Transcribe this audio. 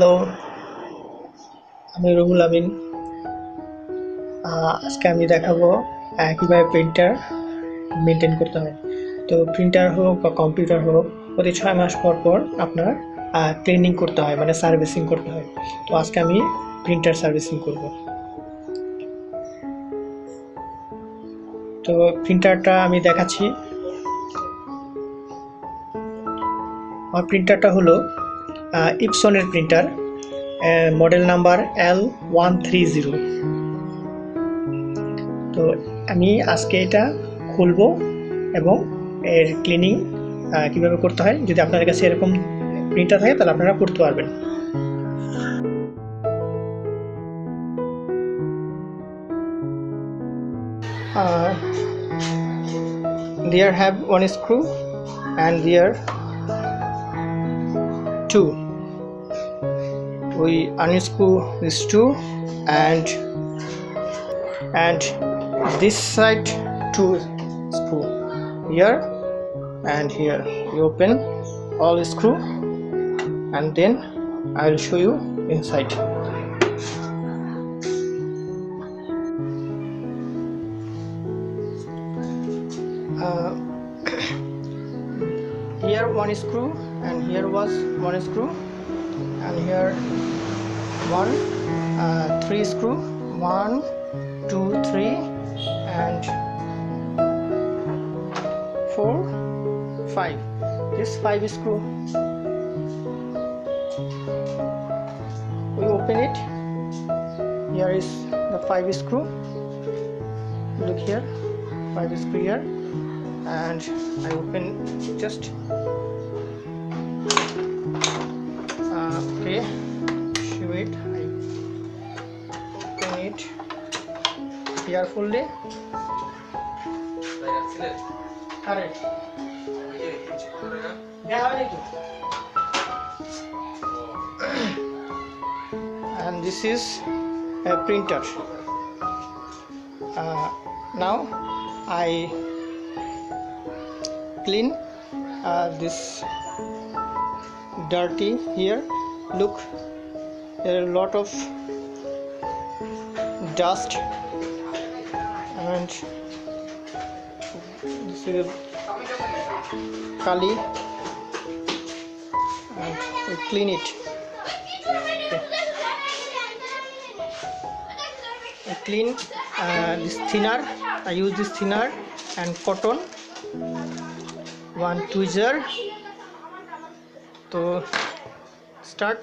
Hello, আমি রুহুল আমিন। আজকে আমি দেখাবো কীভাবে প্রিন্টার মেনটেন করতে হয়। তো প্রিন্টার হোক বা কম্পিউটার হোক, প্রতি 6 মাস পর পর আপনার ক্লিনিং করতে হয়, মানে সার্ভিসিং করতে হয়। তো আজকে আমি প্রিন্টার সার্ভিসিং করব। তো প্রিন্টারটা আমি দেখাচ্ছি। আমার প্রিন্টারটা হলো ইপসনের প্রিন্টার, মডেল নাম্বার L130। তো আমি আজকে এটা খুলবো এবং এর ক্লিনিং কীভাবে করতে হয়, যদি আপনাদের কাছে এরকম প্রিন্টার থাকে তাহলে আপনারা করতে পারবেন। There have one screw and there two. We unscrew this two and this side two screw here and here. You open all screw and then I will show you inside. Here one screw and here was one screw and here one, three screw, 1 2 3 and 4 5. This 5 screw, we open it. Here is the 5 screw. Look here, 5 screw here, and I open just okay, show it. I open it carefully. And this is a printer. Now I clean this dirty here. Look, there are a lot of dust and this is kali, and we clean it. I clean this thinner. I use this thinner and cotton, one tweezer. To start